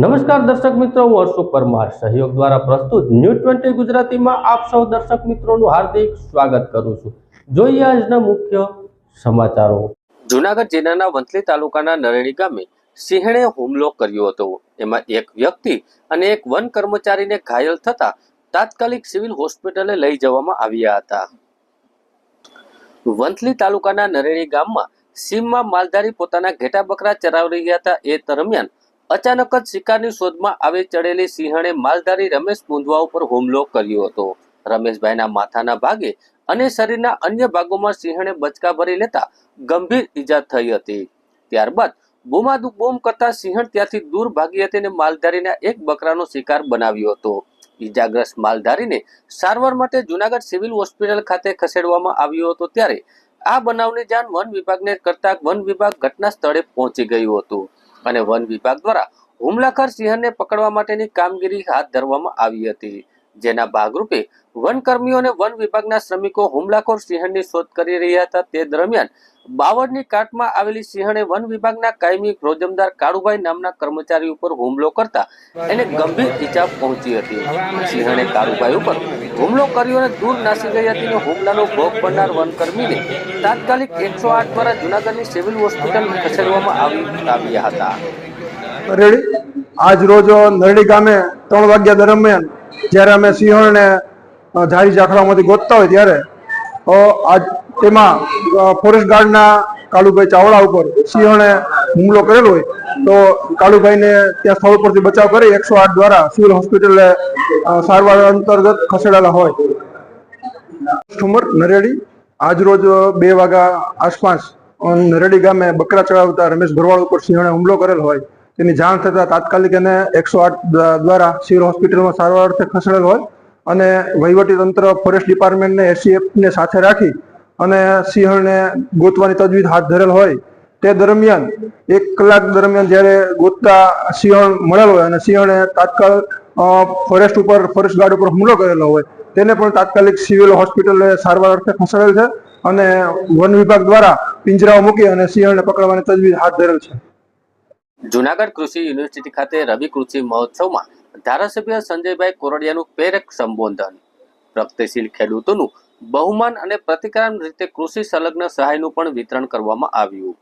નમસ્કાર દર્શક મિત્રો, હું હર્ષુ પરમાર સહયોગ દ્વારા પ્રસ્તુત ન્યૂઝ 20 ગુજરાતીમાં આપ સૌ દર્શક મિત્રોનું હાર્દિક સ્વાગત કરું છું। જોઈએ આજના મુખ્ય સમાચારો। જૂનાગઢ જિલ્લાના વંથલી તાલુકાના નરેણી ગામે સિંહણે હુમલો કર્યો હતો। એમાં એક વ્યક્તિ અને એક વન કર્મચારીને ઘાયલ થતા તાત્કાલિક સિવિલ હોસ્પિટલે લઈ જવામાં આવ્યા હતા। વંથલી તાલુકાના નરેણી ગામમાં સીમમાં માલધારી પોતાના ઘેટા બકરા ચરાવી રહ્યા હતા। એ દરમિયાન અચાનક જ શિકારની શોધમાં આવી ચડેલી સિંહણે માલધારી રમેશ મુંદવા ઉપર હુમલો કર્યો હતો। રમેશભાઈના માથાના ભાગે અને શરીરના અન્ય ભાગોમાં સિંહણે બચકા ભરી લેતા ગંભીર ઈજા થઈ હતી। ત્યારબાદ બૂમાબૂમ કરતા સિંહણ ત્યાંથી દૂર ભાગી હતી અને માલધારીના એક બકરાનો શિકાર બનાવ્યો હતો। ઈજાગ્રસ્ત માલધારીને સારવાર માટે જૂનાગઢ સિવિલ હોસ્પિટલ ખાતે ખસેડવામાં આવ્યો હતો। ત્યારે આ બનાવની જાણ વન વિભાગને કરતા વન વિભાગ ઘટના સ્થળે પહોંચી ગયું હતું અને વન વિભાગ દ્વારા હુમલાખોર સિંહણને પકડવા માટેની કામગીરી હાથ ધરવામાં આવી હતી। જેના ભાગરૂપે વનકર્મીઓ અને વન વિભાગના શ્રમિકો હુમલાખોર સિંહણની શોધ કરી રહ્યા હતા। તે દરમિયાન બાવળની કાટમાં આવેલી સિંહણે વન વિભાગના કાયમી રોજમદાર કાળુભાઈ નામના કર્મચારી ઉપર હુમલો કરતા એને ગંભીર ઈજા પહોંચી હતી। સિંહણે કાળુભાઈ ઉપર હુમલો કર્યો અને દૂર નાસી ગઈ હતી અને હુમલાનો ભોગ બનનાર વનકર્મીને તાત્કાલિક 108 દ્વારા જૂનાગઢની સિવિલ હોસ્પિટલ ખસેડવામાં આવ્યા હતા। આજ રોજ નરડી ગામે 3 વાગ્યા દરમિયાન જ્યારે અમે સિંહણને ધારી ઝાખરામાંથી ગોતતા હોય ત્યારે આજ તેમાં ફોરેસ્ટ ગાર્ડના કાલુભાઈ ચાવડા ઉપર સિંહણે હુમલો કરેલો હોય તો કાલુભાઈને ત્યાં સ્થળ પરથી બચાવ કરી 108 દ્વારા સિવિલ હોસ્પિટલે સારવાર અંતર્ગત ખસેડાયેલા હોય। ઉંમર નરેડી આજ રોજ 2 વાગ્યા આસપાસ નરેડી ગામે બકરા ચડાવતા રમેશ ભરવાડ ઉપર સિંહણે હુમલો કરેલ હોય તેની જાણ થતાં તાત્કાલિક એને 108 દ્વારા સિવિલ હોસ્પિટલમાં સારવાર અર્થે ખસેડેલ હોય અને વહીવટી તંત્ર ફોરેસ્ટ ડિપાર્ટમેન્ટને એસીએફને સાથે રાખી અને સિંહણને ગોતવાની તજવીજ હાથ ધરેલ હોય। તે દરમિયાન 1 કલાક દરમિયાન જ્યારે ગોતતા સિંહણ મળેલ હોય અને સિંહણે તાત્કાલ ફોરેસ્ટ ગાર્ડ ઉપર હુમલો કરેલો હોય તેને પણ તાત્કાલિક સિવિલ હોસ્પિટલે સારવાર અર્થે ખસેડેલ છે અને વન વિભાગ દ્વારા પિંજરાઓ મૂકી અને સિંહણને પકડવાની તજવીજ હાથ ધરેલ છે। જૂનાગઢ કૃષિ યુનિવર્સિટી ખાતે રવિ કૃષિ મહોત્સવમાં ધારાસભ્ય સંજયભાઈ કોરડિયાનું પ્રેરક સંબોધન, પ્રગતિશીલ ખેડૂતોનું બહુમાન અને પ્રતિકારક રીતે કૃષિ સંલગ્ન સહાયનું પણ વિતરણ કરવામાં આવ્યું।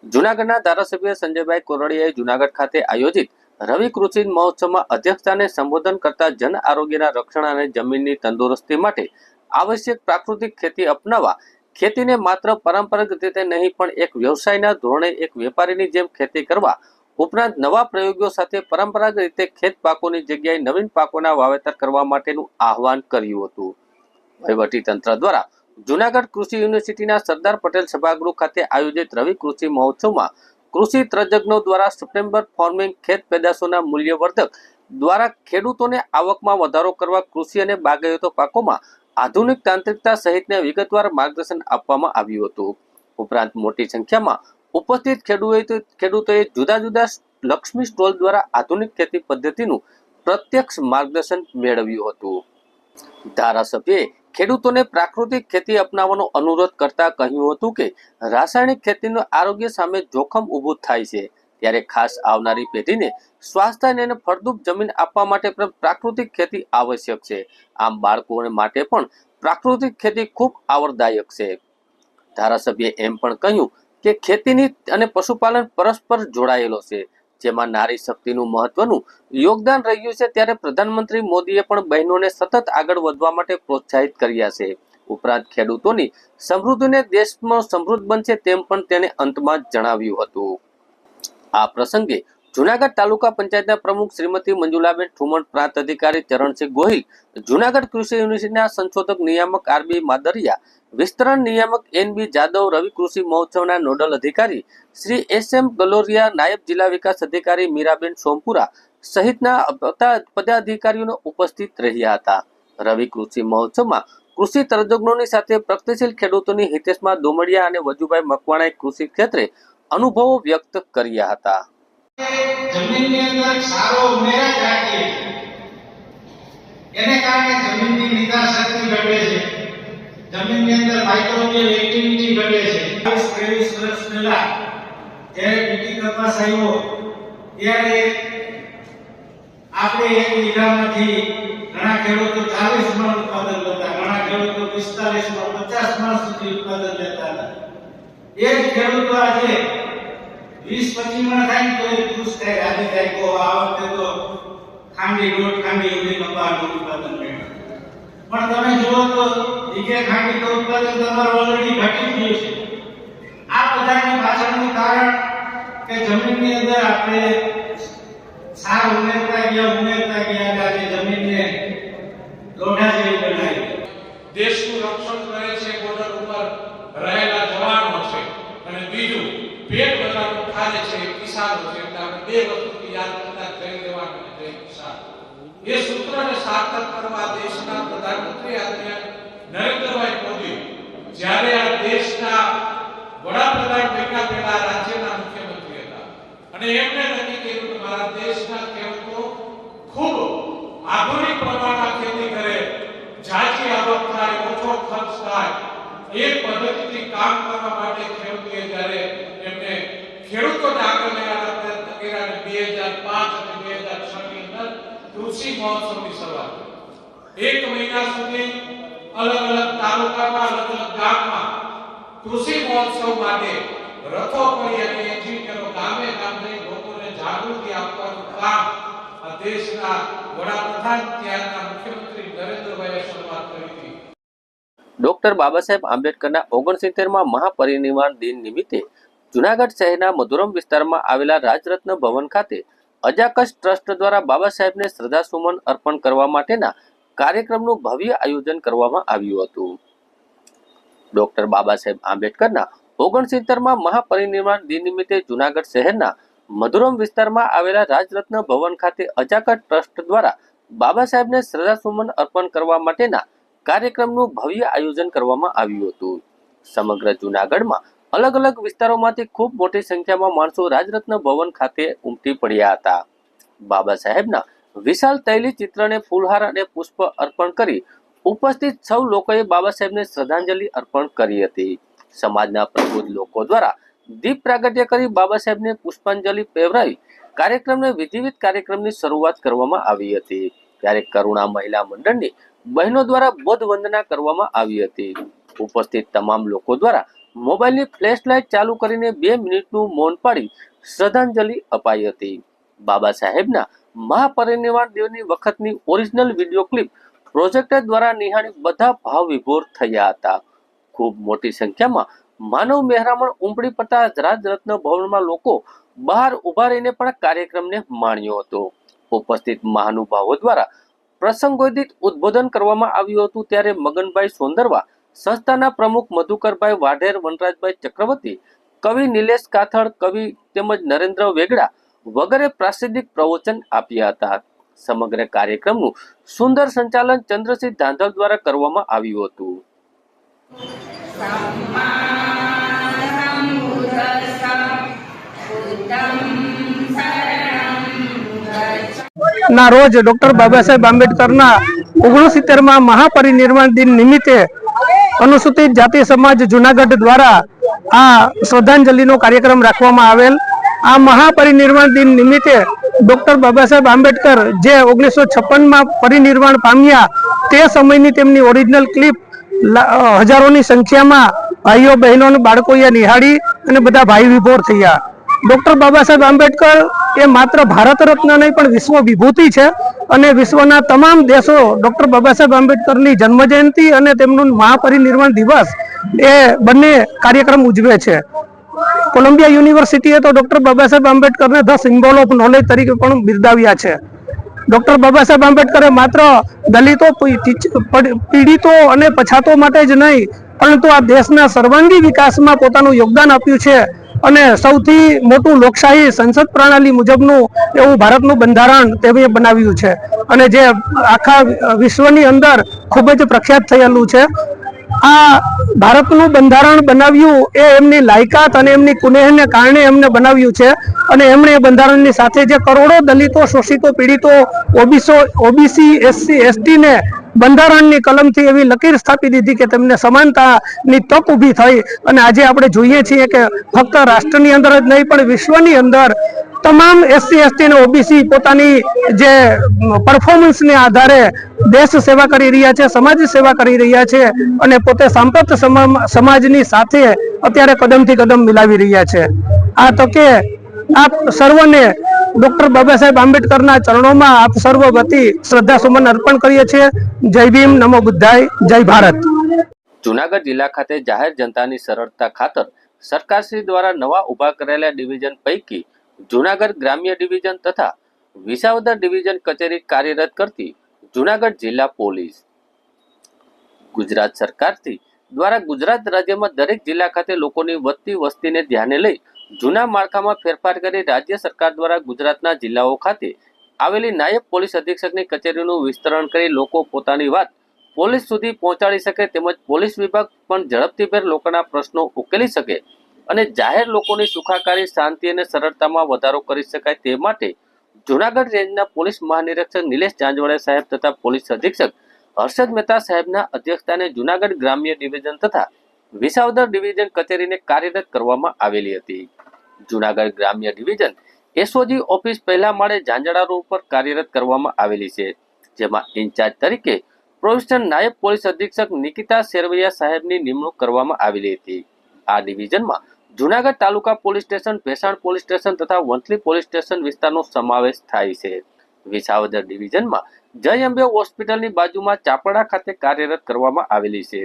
જૂનાગઢના ધારાસભ્ય સંજયભાઈ કોરડિયાએ જૂનાગઢ ખાતે આયોજિત રવિ કૃષિ મહોત્સવમાં અધ્યક્ષતાને સંબોધન કરતા જન આરોગ્યના રક્ષણ અને જમીનની તંદુરસ્તી માટે આવશ્યક પ્રાકૃતિક ખેતી અપનાવવા, ખેતીને માત્ર પરંપરાગત રીતે નહીં પણ એક વ્યવસાયના ધોરણે એક વેપારીની જેમ ખેતી કરવા ઉપરાંત નવા પ્રયોગો સાથે પરંપરાગત રીતે ખેત પાકોની જગ્યાએ નવીન પાકોના વાવેતર કરવા માટેનું આહવાન કર્યું હતું। વહીવટી તંત્ર દ્વારા જૂનાગઢ કૃષિ યુનિવર્સિટીના સરદાર પટેલ સભાગૃહ ખાતે આયોજિત રવિ કૃષિ મહોત્સવમાં કૃષિ તજજ્ઞો દ્વારા સપ્ટેમ્બર ફાર્મિંગ ખેત પેદાશોના મૂલ્યવર્ધક દ્વારા ખેડૂતોને આવકમાં વધારો કરવા કૃષિ અને બાગાયતો પાકોમાં આધુનિક તાંત્રિકતા સહિતને વિગતવાર માર્ગદર્શન આપવામાં આવ્યું હતું। ઉપરાંત મોટી સંખ્યામાં ઉપસ્થિત ખેડૂતોએ જુદા જુદા લક્ષ્મી સ્ટોલ દ્વારા આધુનિક ખેતી પદ્ધતિનું પ્રત્યક્ષ માર્ગદર્શન મેળવ્યું હતું। ધારાસભ્યએ ખેડૂતોને પ્રાકૃતિક ખેતી અપનાવવાનો અનુરોધ કરતા કહ્યું હતું કે રાસાયણિક ખેતીનું આરોગ્ય સામે જોખમ ઊભું થાય છે, ત્યારે ખાસ આવનારી પેઢીને સ્વાસ્થ્ય અને ફળદ્રુપ જમીન આપવા માટે પણ પ્રાકૃતિક ખેતી આવશ્યક છે। આમ બાળકો માટે પણ પ્રાકૃતિક ખેતી ખૂબ આવડદાયક છે। ધારાસભ્યએ એમ પણ કહ્યું કે ખેતીની અને પશુપાલન પરસ્પર જોડાયેલો છે, જેમાં નારી શક્તિનું મહત્વનું યોગદાન રહ્યું છે। ત્યારે પ્રધાનમંત્રી મોદીએ પણ બહેનોને સતત આગળ વધવા માટે પ્રોત્સાહિત કર્યા છે। ઉપરાંત ખેડૂતોની સમૃદ્ધિને દેશમાં સમૃદ્ધ બનશે તેમ પણ તેણે અંતમાં જણાવ્યું હતું। આ પ્રસંગે જૂનાગઢ તાલુકા પંચાયતના પ્રમુખ શ્રીમતી મંજુલાબેન ઠુમણ, પ્રાંત અધિકારી ચરણસિંહ ગોહિલ, જૂનાગઢ કૃષિ યુનિવર્સિટીના સંશોધક નિયામક આરબી માદરિયા, વિસ્તરણ નિયામક એનબી જાદવ, રવિ કૃષિ મહોત્સવના નોડલ અધિકારી શ્રી એસએમ ગલોરિયા, નાયબ જિલ્લા વિકાસ અધિકારી મીરાબેન સોમપુરા સહિતના પદાધિકારીઓ ઉપસ્થિત રહ્યા હતા। રવિ કૃષિ મહોત્સવમાં કૃષિ તજજ્ઞોની સાથે પ્રગતિશીલ ખેડૂતોની હિતેશમાં દોમડિયા અને વજુભાઈ મકવાણાએ કૃષિ ક્ષેત્રે અનુભવો વ્યક્ત કર્યા હતા। જમીનની અંદર સારો ઉમેરા રાખીએ એને કારણે જમીનની નિકાસ શક્તિ ઘટે છે, જમીનની અંદર માઇક્રોબિયલ એક્ટિવિટી ઘટે છે। 23 વર્ષ પહેલા જ્યારે પીટી કપાસ આવ્યો ત્યારે આપણે એક વીઘામાંથી ઘણા ખેડૂતો 40 મણ ઉત્પાદન લેતા, ઘણા ખેડૂતો 45 મણ 50 મણ સુધી ઉત્પાદન લેતા હતા. એ જ ખેડૂતો આજે 20-25 મણ થાય તો એ ખુશ થાય. આજે થાય તો આ વખતે તો ખાંડી દોઢ ખાંડી સુધી કપાસનું ઉત્પાદન મળ્યું. પણ તમે જુઓ તો વીઘે ખાંડી તો ઉત્પાદન તમારું ઓલરેડી ઘટી ગયું છે. આ બધાની પાછળનું કારણ કે જમીનની અંદર આપણે સાર ઉમેરતા ગયા આજે જમીનને લોઢા જેવી બનાવી. દેશનું રક્ષણ કરે છે, બોર્ડર ઉપર રહેલા જવાનો છે, અને બીજું પેટ બધાનું ખાલે છે કિસાનો છે. એટલે આપણે બે વસ્તુથી યાદ કરતા જઈ દેવાનું છે કિસાન. એ સૂત્રને સાર્થક કરવા દેશના પ્રધાનમંત્રી આદરણીય નરેન્દ્રભાઈ મોદી જ્યારે આ દેશના વડાપ્રધાન બન્યા પહેલા રાજ્યના મુખ્યમંત્રી હતા અને એમણે નક્કી કર્યું કે મારા દેશના ખેડૂતો ખૂબ આધુનિક પ્રમાણમાં ખેતી કરે, જાજી આવક થાય, ઓછો ખર્ચ થાય, એ પદ્ધતિથી કામ કરવા માટે ખેડૂતોએ જ્યારે એમને ખેડૂતોને આગળ લેવાના પ્રયત્ન કર્યા અને 2005 અને 2006 ની અંદર કૃષિ મહોત્સવની શરૂઆત કરી. એક મહિના સુધી અલગ અલગ તાલુકામાં, અલગ અલગ ગામમાં કૃષિ મહોત્સવ માટે રથો કરી અને એન્જિનિયરો ગામે ગામે લોકોને જાગૃતિ આપવાનું કામ આ દેશના વડાપ્રધાન ત્યારના મુખ્યમંત્રી નરેન્દ્રભાઈએ શરૂઆત કરી હતી. ડોક્ટર બાબા સાહેબ આંબેડકરના 69માં મહાપરિનિર્વાણ દિન નિમિત્તે જુનાગઢ શહેરના મધુરમ વિસ્તારમાં આવેલા રાજરત્ન ભવન ખાતે અજાકસ ટ્રસ્ટ દ્વારા બાબા સાહેબને શ્રદ્ધાસુમન અર્પણ કરવા માટેના કાર્યક્રમનું ભવ્ય આયોજન કરવામાં આવ્યું હતું. ડોક્ટર બાબા સાહેબ આંબેડકરના 69માં મહાપરિનિર્વાણ દિન નિમિત્તે જુનાગઢ શહેરના મધુરમ વિસ્તારમાં આવેલા રાજરત્ન ભવન ખાતે અજાકસ ટ્રસ્ટ દ્વારા બાબા સાહેબને શ્રદ્ધાસુમન અર્પણ કરવા માટેના કાર્યક્રમનું ભવ્ય આયોજન કરવામાં આવ્યું હતું. સમગ્ર જુનાગઢમાં અલગ અલગ વિસ્તારોમાંથી ખૂબ મોટી સંખ્યામાં માણસો રાજરત્ન ભવન ખાતે ઉમટી પડ્યા હતા. બાબા સાહેબના વિશાળ તૈલી ચિત્રને ફૂલહાર અને પુષ્પ અર્પણ કરી ઉપસ્થિત સૌ લોકોએ બાબા સાહેબને શ્રદ્ધાંજલિ અર્પણ કરી હતી. સમાજના પ્રબુદ્ધ લોકો દ્વારા દીપ પ્રાગટ્ય કરી બાબા સાહેબને પુષ્પાંજલિ પહેરાવી વિધિવત કાર્યક્રમની શરૂઆત કરવામાં આવી હતી. ત્યારે કરુણા મહિલા મંડળની બહેનો દ્વારા બોધ વંદના કરવામાં આવી હતી. ઉપસ્થિત તમામ લોકો દ્વારા મોબાઈલની ફ્લેશ લાઇટ ચાલુ કરીને 2 મિનિટનું મૌન પાડી શ્રદ્ધાંજલિ અપાઈ હતી. બાબા સાહેબના મહાપરિનિર્વાણ દિવસની વખતની ઓરિજિનલ વિડીયો ક્લિપ પ્રોજેક્ટર દ્વારા નિહાળી બધા ભાવ વિભોર થયા હતા. ખૂબ મોટી સંખ્યામાં માનવ મહેરામણ ઉમટી પડતા રાજરત્ન ભવનમાં લોકો બહાર ઉભા રહીને પણ કાર્યક્રમને માણ્યો હતો. ઉપસ્થિત મહાનુભાવો દ્વારા પ્રસંગોદિત ઉદ્બોધન કરવામાં આવ્યું હતું. ત્યારે મગનભાઈ સોંદરવા, સંસ્થાના પ્રમુખ મધુકરભાઈ વાઢેર, વનરાજભાઈ ચક્રવર્તી, કવિ નિલેશ કાથડ, કવિ તેમજ નરેન્દ્ર વેગડા વગેરે પ્રાસંગિક પ્રવચન આપ્યા હતા. સમગ્ર કાર્યક્રમનું સુંદર સંચાલન ચંદ્રસિંહ ધાંધલ દ્વારા કરવામાં આવ્યું હતું. ના રોજ ડોક્ટર બાબા સાહેબ આંબેડકરના 69માં મહાપરિનિર્વાણ દિન નિમિત્તે અનુસૂચિત જાતિ સમાજ જુનાગઢ દ્વારા આ શ્રદ્ધાંજલિનો કાર્યક્રમ રાખવામાં આવેલ. આ મહાપરિનિર્વાણ દિન નિમિત્તે ડોક્ટર બાબા સાહેબ આંબેડકર જે 1956માં પરિનિર્વાણ પામ્યા તે સમયની તેમની ઓરિજિનલ ક્લિપ હજારોની સંખ્યામાં ભાઈઓ બહેનો અને બાળકોએ નિહાળી અને બધા ભાઈ વિભોર થયા. ડોક્ટર બાબા સાહેબ આંબેડકર એ માત્ર ભારત રત્ન નહીં પણ વિશ્વ વિભૂતિ છે અને વિશ્વના તમામ દેશો ડોક્ટર બાબા સાહેબ આંબેડકરની જન્મજયંતિ અને તેમનું મહાપરિનિર્વાણ દિવસ એ બંને કાર્યક્રમ ઉજવે છે. કોલંબિયા યુનિવર્સિટીએ તો doctor Baba Saheb આંબેડકરને the symbol of knowledge તરીકે પણ બિરદાવ્યા છે. ડોક્ટર બાબા સાહેબ આંબેડકરે માત્ર દલિતો, પીડિતો અને પછાતો માટે જ નહીં પરંતુ આ દેશના સર્વાંગી વિકાસમાં પોતાનું યોગદાન આપ્યું છે અને સૌથી મોટું લોકશાહી સંસદ પ્રણાલી મુજબનું એવું ભારતનું બંધારણ તેમણે બનાવ્યું છે અને જે આખા વિશ્વની અંદર ખૂબ જ પ્રખ્યાત થયેલું છે. આ ભારતનું બંધારણ બનાવ્યું એ એમની લાયકાત અને એમની કુનેહને કારણે એમને બનાવ્યું છે અને એમણે એ બંધારણની સાથે જે કરોડો દલિતો, શોષિતો, પીડિતો, ઓબીસી, એસસી, એસટી ને બંધારણની કલમથી એવી લકીર સ્થાપી દીધી કે તેમને સમાનતાની તક ઊભી થઈ અને આજે આપણે જોઈએ છીએ કે ફક્ત રાષ્ટ્રની અંદર જ નહીં પણ વિશ્વની અંદર તમામ એસસી એસટી અને ઓબીસી પોતાની જે પરફોર્મન્સને આધારે દેશ સેવા કરી રહ્યા છે, સમાજ સેવા કરી રહ્યા છે અને પોતે સાંપ્રત સમાજની સાથે અત્યારે કદમથી કદમ મિલાવી રહ્યા છે. આ તકે આપ સર્વને ડોક્ટર બાબા સાહેબ આંબેડકરના ચરણોમાં આપ સર્વ વતી શ્રદ્ધાસુમન અર્પણ કરીએ છીએ. જય ભીમ, નમો બુદ્ધાય, જય ભારત. જૂનાગઢ જિલ્લા ખાતે જાહેર જનતાની સરળતા ખાતર સરકારશ્રી દ્વારા નવા ઉભા કરેલા ડિવિઝન પૈકી જૂનાગઢ ગ્રામ્ય ડિવિઝન તથા વિસાવદર ડિવિઝન કચેરી કાર્યરત કરતી જૂનાગઢ જિલ્લા પોલીસ. ગુજરાત સરકારથી દ્વારા ગુજરાત રાજ્યમાં દરેક જિલ્લા ખાતે લોકોની વધતી વસ્તીને ધ્યાને લઈ જૂના માળખામાં ફેરફાર કરી રાજ્ય સરકાર દ્વારા ગુજરાતના જિલ્લાઓ ખાતે આવેલી નાયબ પોલીસ અધિક્ષકની કચેરીનું વિસ્તરણ કરી લોકો પોતાની વાત પોલીસ સુધી પહોંચાડી શકે તેમજ પોલીસ વિભાગ પણ ઝડપથીભેર લોકોના પ્રશ્નો ઉકેલી શકે અને જાહેર લોકોની સુખાકારી, શાંતિ અને સરળતામાં વધારો કરી શકાય તે માટે જૂનાગઢ રેન્જના પોલીસ મહાનિરીક્ષક નિલેશ જાંજવાડિયા સાહેબ તથા પોલીસ અધિક્ષક હર્ષદ મહેતા સાહેબના અધ્યક્ષસ્થાને જૂનાગઢ ગ્રામ્ય ડિવિઝન તથા વિસાવદર ડિવિઝન કચેરીને કાર્યરત કરવામાં આવેલી હતી. જૂનાગઢ ગ્રામ્ય ડિવિઝન એસઓજી ઓફિસ પહેલા માળે ઝાંઝડા રોડ પર કાર્યરત કરવામાં આવેલી છે, જેમાં ઇન્ચાર્જ તરીકે પ્રોવિન્શિયલ નાયબ પોલીસ અધિક્ષક નિકિતા શેરવૈયા સાહેબની નિમણૂક કરવામાં આવેલી હતી. આ ડિવિઝનમાં Junagadh taluka police station, Bhesan police station તથા વંથલી પોલીસ સ્ટેશન વિસ્તારનો સમાવેશ થાય છે. વિસાવદર ડિવિઝનમાં જય અંબે હોસ્પિટલની બાજુમાં ચાપડા ખાતે કાર્યરત કરવામાં આવેલી છે,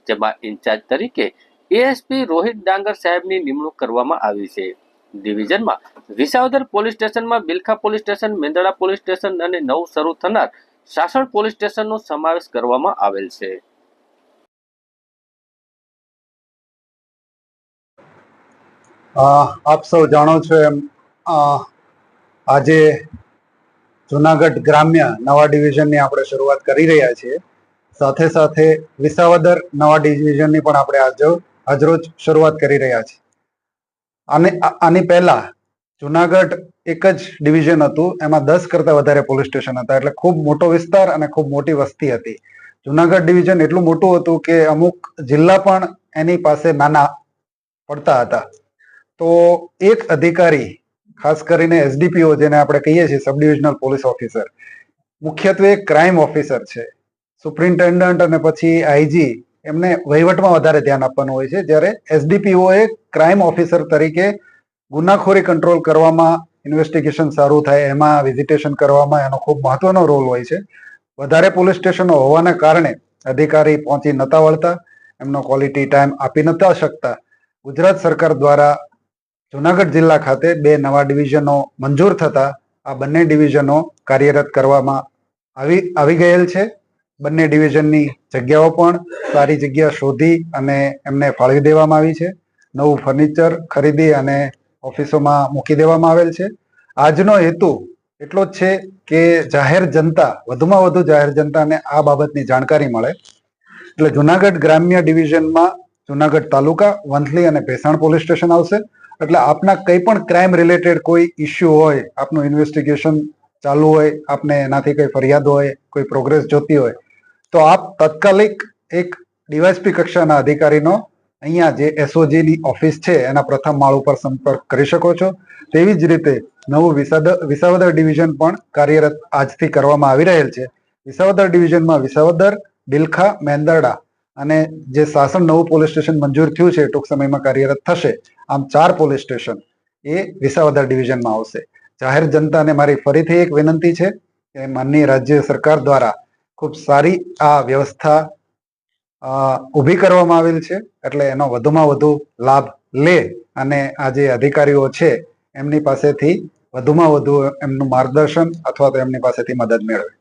જેમાં ઇન્ચાર્જ તરીકે એએસપી રોહિત ડાંગર સાહેબની નિમણૂક કરવામાં આવી છે. ડિવિઝનમાં વિસાવદર પોલીસ સ્ટેશનમાં Bilkha police station, Mendarda police station અને નવું શરૂ થનાર સાસણ પોલીસ સ્ટેશનનો સમાવેશ કરવામાં આવેલ છે. આપ સૌ જાણો છો એમ આજે જુનાગઢ ગ્રામ્ય નવા ડિવિઝનની આપણે શરૂઆત કરી રહ્યા છીએ. સાથે સાથે વિસાવદર નવા ડિવિઝનની પણ આપણે આજરોજ શરૂઆત કરી રહ્યા છીએ. આની પહેલા જુનાગઢ એક જ ડિવિઝન હતું, એમાં 10 કરતા વધારે પોલીસ સ્ટેશન હતા, એટલે ખૂબ મોટો વિસ્તાર અને ખૂબ મોટી વસ્તી હતી. જુનાગઢ ડિવિઝન એટલું મોટું હતું કે અમુક જિલ્લા પણ એની પાસે નાના પડતા હતા. તો એક અધિકારી, ખાસ કરીને એસડીપીઓ જેને આપણે કહીએ છીએ સબ ડિવિઝનલ પોલીસ ઓફિસર, મુખ્યત્વે ક્રાઇમ ઓફિસર છે. સુપ્રિન્ટેન્ડન્ટ અને પછી આઈજી એમને વહીવટમાં વધારે ધ્યાન આપવાનું હોય છે, જ્યારે એસડીપીઓ એ ક્રાઇમ ઓફિસર તરીકે ગુનાખોરી કંટ્રોલ કરવામાં, ઇન્વેસ્ટિગેશન સારું થાય એમાં, વિઝિટેશન કરવામાં એનો ખૂબ મહત્વનો રોલ હોય છે. વધારે પોલીસ સ્ટેશનો હોવાના કારણે અધિકારી પહોંચી નતા વળતા, એમનો ક્વોલિટી ટાઈમ આપી નતા શકતા. ગુજરાત સરકાર દ્વારા જુનાગઢ જિલ્લા ખાતે 2 નવા ડિવિઝનો મંજૂર થતા આ બંને ડિવિઝનો કાર્યરત કરવામાં આવી ગયેલ છે. બંને ડિવિઝનની જગ્યાઓ પણ સારી જગ્યા શોધી અને એમને ફાળવી દેવામાં આવી છે. નવું ફર્નિચર ખરીદી અને ઓફિસોમાં મૂકી દેવામાં આવેલ છે. આજનો હેતુ એટલો જ છે કે જાહેર જનતા, વધુમાં વધુ જાહેર જનતાને આ બાબતની જાણકારી મળે. એટલે જુનાગઢ ગ્રામ્ય ડિવિઝનમાં જુનાગઢ તાલુકા, વંથલી અને ભેસાણ પોલીસ સ્ટેશન આવશે. એટલે આપના કંઈ પણ ક્રાઇમ રિલેટેડ કોઈ ઇસ્યુ હોય, આપનું ઇન્વેસ્ટિગેશન ચાલુ હોય, આપને એનાથી કોઈ ફરિયાદ હોય, કોઈ પ્રોગ્રેસ જોતી હોય, તો આપ તાત્કાલિક એક ડીવાયએસપી કક્ષાના અધિકારીનો અહીંયા જે એસઓજીની ઓફિસ છે એના પ્રથમ માળ ઉપર સંપર્ક કરી શકો છો. તેવી જ રીતે નવું વિસાવદર ડિવિઝન પણ કાર્યરત આજથી કરવામાં આવી રહેલ છે. વિસાવદર ડિવિઝનમાં વિસાવદર, બિલખા, મેંદરડા અને જે સાસણ નવું પોલીસ સ્ટેશન મંજૂર થયું છે, ટૂંક સમયમાં કાર્યરત થશે. આમ 4 પોલીસ સ્ટેશન એ વિસાવદર ડિવિઝનમાં આવશે. જાહેર જનતાને મારી ફરીથી એક વિનંતી છે કે માનનીય રાજ્ય સરકાર દ્વારા ખૂબ સારી આ વ્યવસ્થા ઊભી કરવામાં આવેલ છે, એટલે એનો વધુમાં વધુ લાભ લે અને આ જે અધિકારીઓ છે એમની પાસેથી વધુમાં વધુ એમનું માર્ગદર્શન અથવા તો એમની પાસેથી મદદ મેળવે.